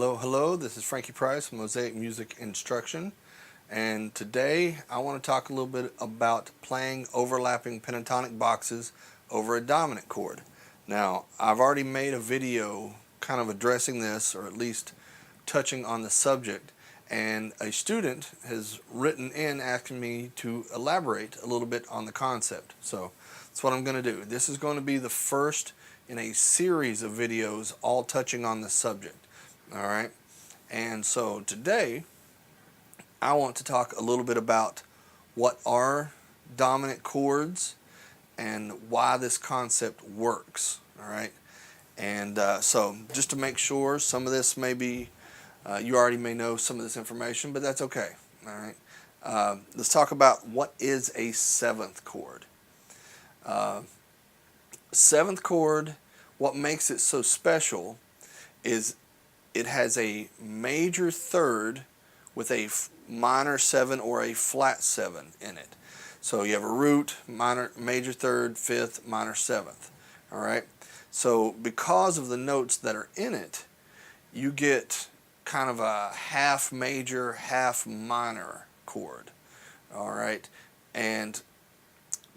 Hello, hello, this is Frankie Price from Mosaic Music Instruction, and today I want to talk a little bit about playing overlapping pentatonic boxes over a dominant chord. Now, I've already made a video kind of addressing this, or at least touching on the subject, and a student has written in asking me to elaborate a little bit on the concept. So that's what I'm going to do. This is going to be the first in a series of videos all touching on the subject. Alright, and so today I want to talk a little bit about what are dominant chords and why this concept works. Alright, and so just to make sure, some of this may be, you already may know some of this information, but that's okay. Alright, let's talk about what is a seventh chord. Seventh chord, what makes it so special is it has a major third with a minor 7 or a flat 7 in it. So you have a root, minor, major third, fifth, minor seventh. Alright? So because of the notes that are in it, you get kind of a half major, half minor chord. Alright? And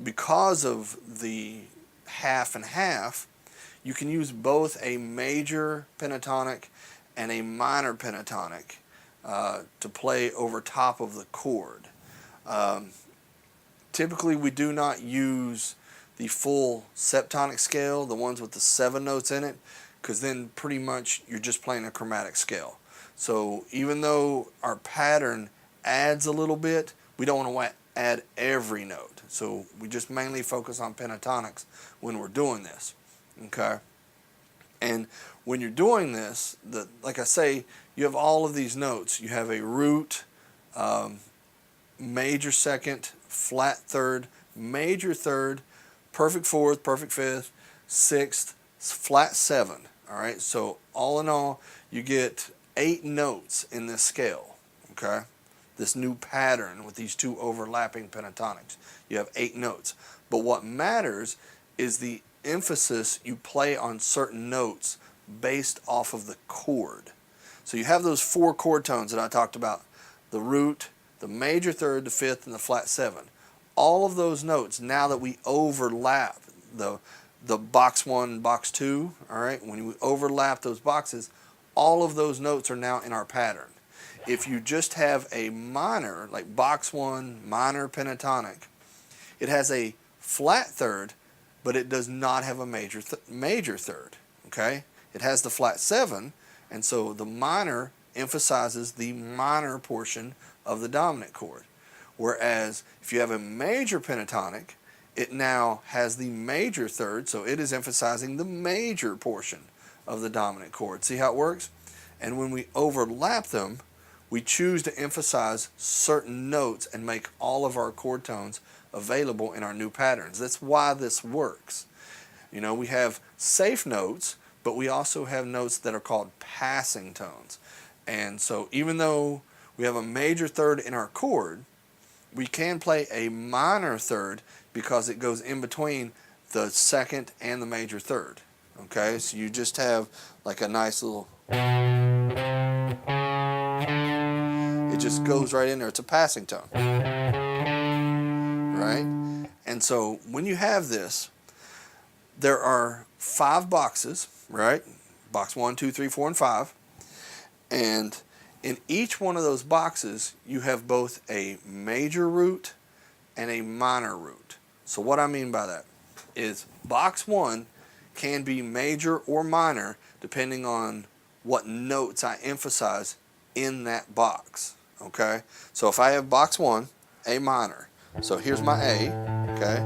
because of the half and half, you can use both a major pentatonic and a minor pentatonic to play over top of the chord. Typically we do not use the full septonic scale, the ones with the 7 notes in it, because then pretty much you're just playing a chromatic scale. So even though our pattern adds a little bit, we don't want to add every note. So we just mainly focus on pentatonics when we're doing this. Okay? And when you're doing this, like I say, you have all of these notes. You have a root, major second, flat third, major third, perfect fourth, perfect fifth, sixth, flat 7. Alright, so all in all, you get 8 notes in this scale. Okay? This new pattern with these two overlapping pentatonics. You have 8 notes. But what matters is the emphasis you play on certain notes based off of the chord. So you have those 4 chord tones that I talked about: the root, the major third, the fifth, and the flat 7. All of those notes, now that we overlap the box 1 and box 2, alright, when we overlap those boxes, all of those notes are now in our pattern. If you just have a minor, like box 1, minor pentatonic, it has a flat third, but it does not have a major third. Okay? It has the flat 7, and so the minor emphasizes the minor portion of the dominant chord. Whereas if you have a major pentatonic, it now has the major third, so it is emphasizing the major portion of the dominant chord. See how it works? And when we overlap them, we choose to emphasize certain notes and make all of our chord tones available in our new patterns. That's why this works. You know, we have safe notes, but we also have notes that are called passing tones. And so even though we have a major third in our chord, we can play a minor third because it goes in between the second and the major third. Okay, so you just have like a nice little, it just goes right in there. It's a passing tone. Right? And so when you have this, there are 5 boxes, right? Box 1, 2, 3, 4, and 5. And in each one of those boxes, you have both a major root and a minor root. So what I mean by that is box 1 can be major or minor depending on what notes I emphasize in that box. Okay? So if I have box 1, A minor, so here's my A, okay,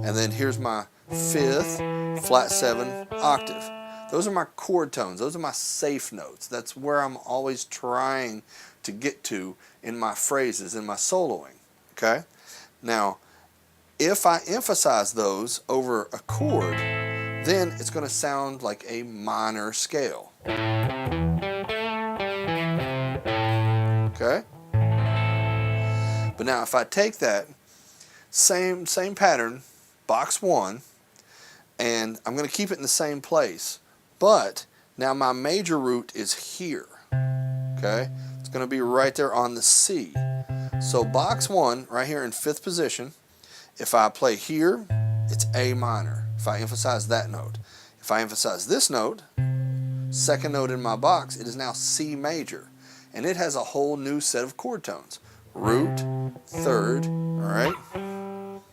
and then here's my fifth, flat 7 octave. Those are my chord tones. Those are my safe notes. That's where I'm always trying to get to in my phrases, in my soloing, okay? Now, if I emphasize those over a chord, then it's going to sound like a minor scale. Okay? But now if I take that same pattern, box 1, and I'm going to keep it in the same place, but now my major root is here. Okay, it's going to be right there on the C. So box 1, right here in 5th position, if I play here, it's A minor. If I emphasize that note. If I emphasize this note, second note in my box, it is now C major. And it has a whole new set of chord tones. Root, 3rd, all right?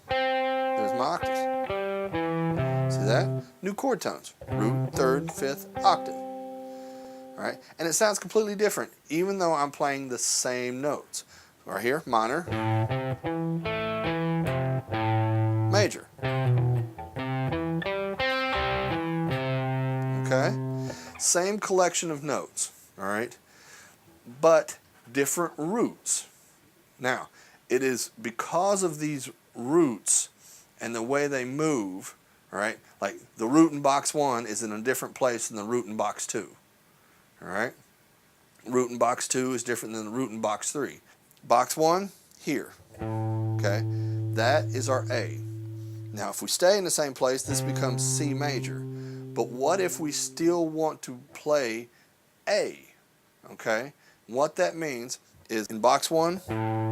There's my octaves. See that? New chord tones. Root, 3rd, 5th, octave. All right? And it sounds completely different, even though I'm playing the same notes. Right here, minor, major. Okay? Same collection of notes, all right? But different roots. Now, it is because of these roots and the way they move, all right? Like the root in box 1 is in a different place than the root in box 2, all right? Root in box 2 is different than the root in box 3. Box 1, here, okay? That is our A. Now, if we stay in the same place, this becomes C major. But what if we still want to play A, okay? What that means is in box 1,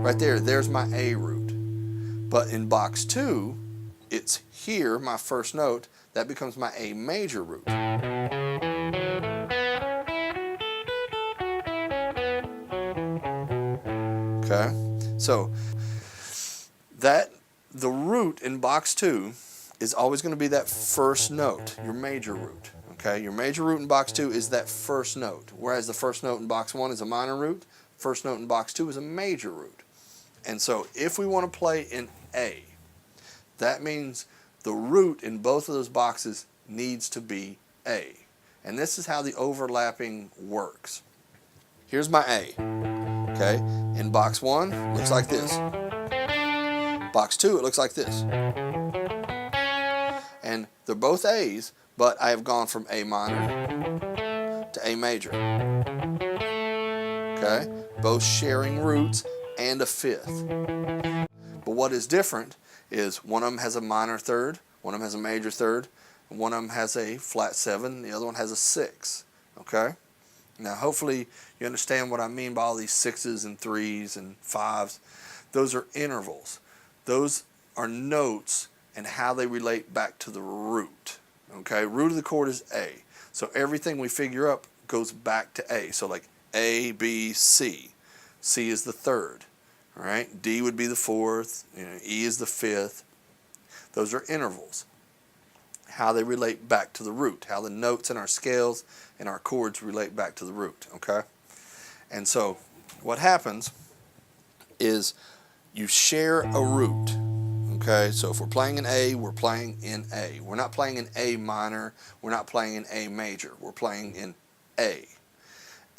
right there, there's my A root. But in box 2, it's here, my first note, that becomes my A major root. Okay, so the root in box 2 is always going to be that first note, your major root. Okay, your major root in box 2 is that first note, whereas the first note in box 1 is a minor root, first note in box 2 is a major root. And so if we want to play in A, that means the root in both of those boxes needs to be A. And this is how the overlapping works. Here's my A. Okay, in box 1, it looks like this. Box 2, it looks like this. And they're both A's, but I have gone from A minor to A major. Okay, both sharing roots and a 5th. But what is different is one of them has a minor 3rd, one of them has a major 3rd, and one of them has a flat 7, the other one has a 6. Okay? Now hopefully you understand what I mean by all these 6s and 3s and 5s. Those are intervals. Those are notes and how they relate back to the root. Okay? Root of the chord is A. So everything we figure up goes back to A. So like A, B, C. C is the 3rd. All right? D would be the 4th. E is the 5th. Those are intervals. How they relate back to the root. How the notes in our scales and our chords relate back to the root. Okay? And so what happens is you share a root. Okay? So if we're playing in A, we're playing in A. We're not playing in A minor. We're not playing in A major. We're playing in A.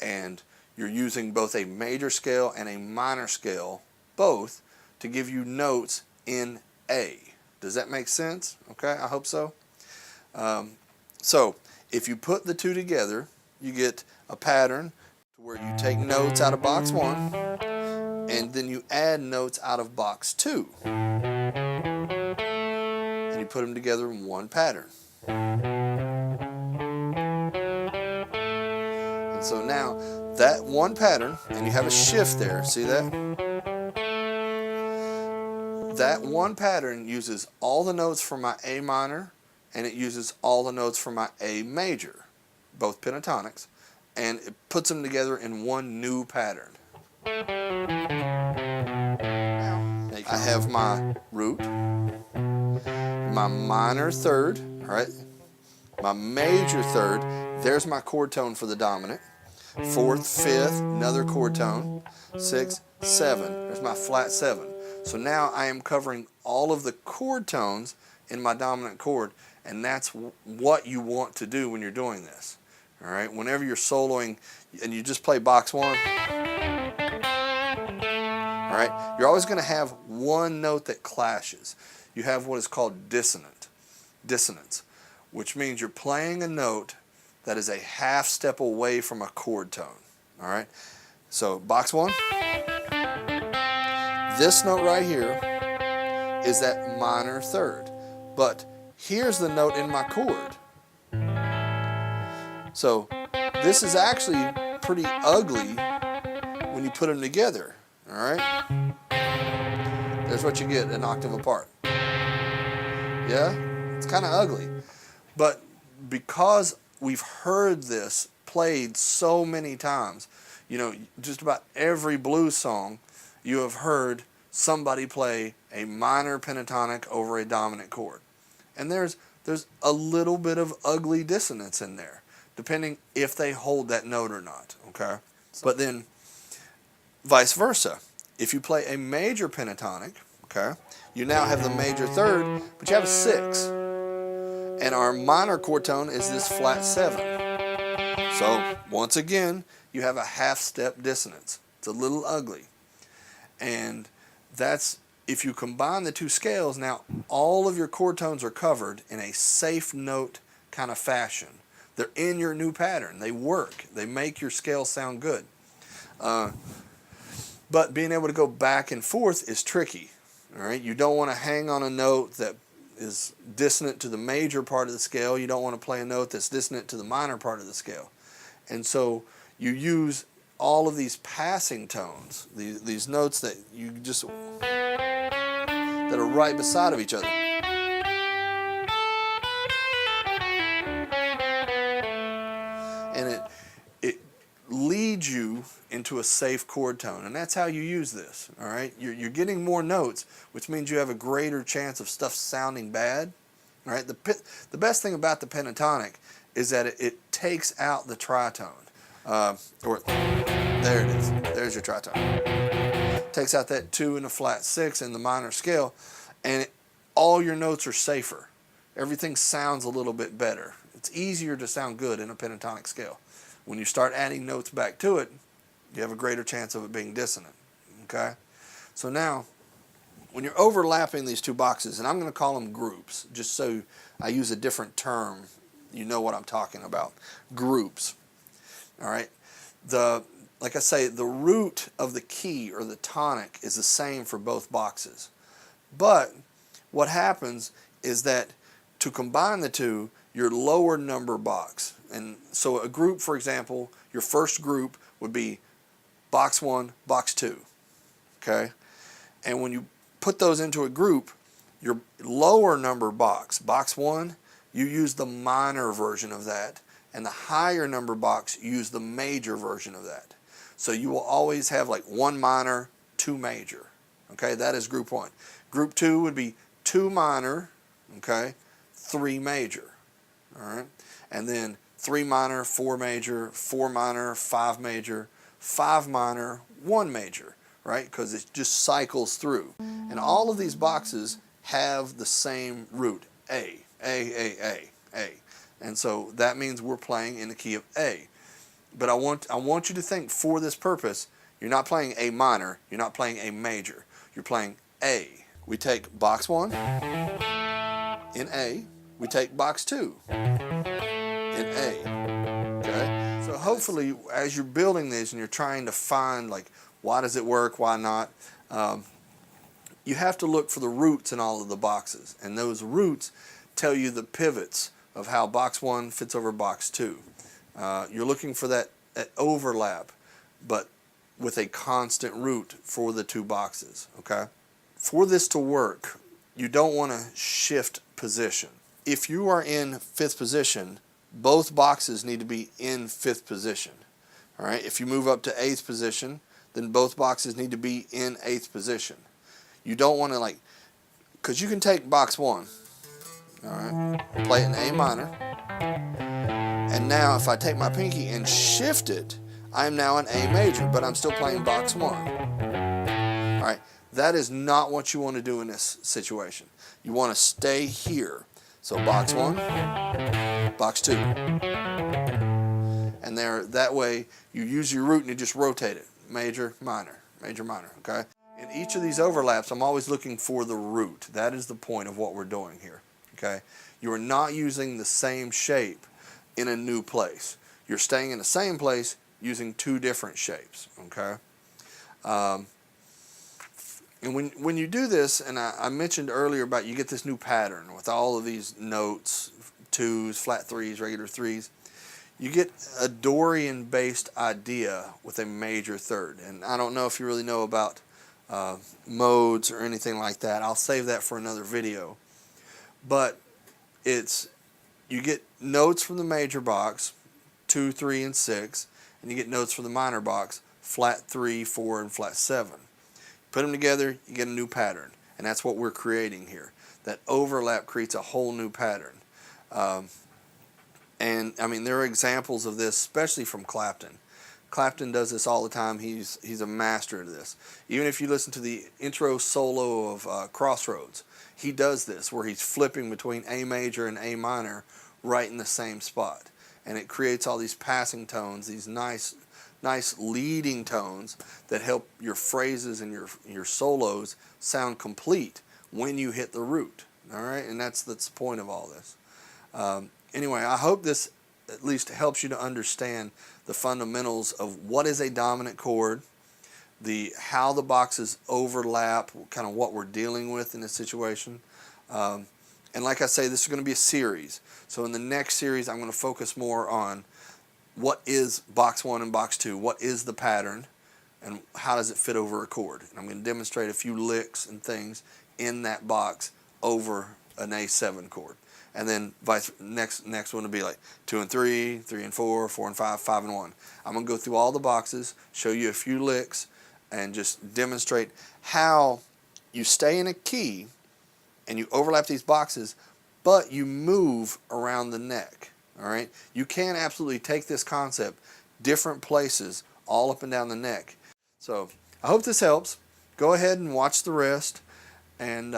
And you're using both a major scale and a minor scale, both, to give you notes in A. Does that make sense? Okay, I hope so. So if you put the two together, you get a pattern where you take notes out of box 1 and then you add notes out of box 2. And you put them together in one pattern. And so now that one pattern, and you have a shift there, see that? That one pattern uses all the notes from my A minor, and it uses all the notes from my A major, both pentatonics, and it puts them together in one new pattern. I have my root, my minor 3rd, all right, my major 3rd, there's my chord tone for the dominant, 4th, 5th, another chord tone, 6, 7, there's my flat 7. So now I am covering all of the chord tones in my dominant chord, and that's what you want to do when you're doing this. All right, whenever you're soloing and you just play box 1, all right, you're always going to have one note that clashes. You have what is called dissonance, which means you're playing a note that is a half step away from a chord tone. All right, so box 1, this note right here is that minor 3rd, but here's the note in my chord. So this is actually pretty ugly when you put them together, all right, there's what you get, an octave apart. Yeah, it's kind of ugly, but because we've heard this played so many times, you know, just about every blues song, you have heard somebody play a minor pentatonic over a dominant chord. And there's a little bit of ugly dissonance in there, depending if they hold that note or not, okay? But then, vice versa. If you play a major pentatonic, okay, you now have the major third, but you have a 6. And our minor chord tone is this flat 7. So, once again, you have a half-step dissonance. It's a little ugly. And that's, if you combine the two scales, now all of your chord tones are covered in a safe note kind of fashion. They're in your new pattern. They work. They make your scale sound good. But being able to go back and forth is tricky. All right? You don't want to hang on a note that is dissonant to the major part of the scale. You don't want to play a note that's dissonant to the minor part of the scale. And so you use all of these passing tones, these notes that you just, that are right beside of each other. And it leads you into a safe chord tone, and that's how you use this, all right? You're getting more notes, which means you have a greater chance of stuff sounding bad, all right? The best thing about the pentatonic is that it takes out the tritone. There it is. There's your tritone. Takes out that 2 and a flat 6 in the minor scale, and all your notes are safer. Everything sounds a little bit better. It's easier to sound good in a pentatonic scale. When you start adding notes back to it, you have a greater chance of it being dissonant. Okay? So now, when you're overlapping these two boxes, and I'm going to call them groups, just so I use a different term, you know what I'm talking about. Groups. All right? Like I say, the root of the key or the tonic is the same for both boxes. But what happens is that to combine the two, your lower number box, and so a group, for example, your first group would be box 1, box 2, okay? And when you put those into a group, your lower number box, box 1, you use the minor version of that, and the higher number box, you use the major version of that. So you will always have like 1 minor, 2 major, okay? That is group 1. Group 2 would be 2 minor, okay, 3 major, all right? And then 3 minor, 4 major, 4 minor, 5 major, 5 minor, 1 major, right? Because it just cycles through. And all of these boxes have the same root, A. And so that means we're playing in the key of A. But I want you to think, for this purpose, you're not playing A minor, you're not playing A major, you're playing A. We take box 1 in A, we take box 2 in A, okay? So hopefully, as you're building these and you're trying to find, like, why does it work, why not, you have to look for the roots in all of the boxes. And those roots tell you the pivots of how box 1 fits over box 2. You're looking for that overlap, but with a constant root for the two boxes, okay? For this to work, you don't want to shift position. If you are in 5th position, both boxes need to be in 5th position, all right? If you move up to 8th position, then both boxes need to be in 8th position. You don't want to, like, because you can take box 1, all right, play it in A minor, and now if I take my pinky and shift it, I am now in A major, but I'm still playing box 1. All right, that is not what you want to do in this situation. You want to stay here. So box 1, box 2. And there, that way you use your root and you just rotate it. Major, minor, okay? In each of these overlaps, I'm always looking for the root. That is the point of what we're doing here, okay? You are not using the same shape in a new place. You're staying in the same place using 2 different shapes, okay? And when you do this, and I mentioned earlier about you get this new pattern with all of these notes, 2s, flat 3s, regular 3s, you get a Dorian-based idea with a major third. And I don't know if you really know about modes or anything like that. I'll save that for another video. But you get notes from the major box, 2, 3, and 6, and you get notes from the minor box, flat 3, 4, and flat 7. Put them together, you get a new pattern, and that's what we're creating here. That overlap creates a whole new pattern. And I mean, there are examples of this, especially from Clapton. Clapton does this all the time. He's a master at this. Even if you listen to the intro solo of Crossroads, he does this where he's flipping between A major and A minor right in the same spot. And it creates all these passing tones, these nice leading tones that help your phrases and your solos sound complete when you hit the root. All right, and that's the point of all this. Anyway, I hope this at least helps you to understand the fundamentals of what is a dominant chord, how the boxes overlap, kind of what we're dealing with in this situation. And like I say, this is going to be a series. So in the next series, I'm going to focus more on what is box 1 and box 2, what is the pattern, and how does it fit over a chord. And I'm going to demonstrate a few licks and things in that box over an A7 chord. And then next one will be like 2 and 3, 3 and 4, 4 and 5, 5 and 1. I'm going to go through all the boxes, show you a few licks, and just demonstrate how you stay in a key and you overlap these boxes, but you move around the neck. All right? You can absolutely take this concept different places all up and down the neck. So I hope this helps. Go ahead and watch the rest, and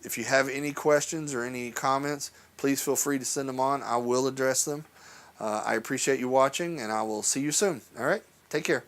if you have any questions or any comments, please feel free to send them on. I will address them. I appreciate you watching, and I will see you soon. All right? Take care.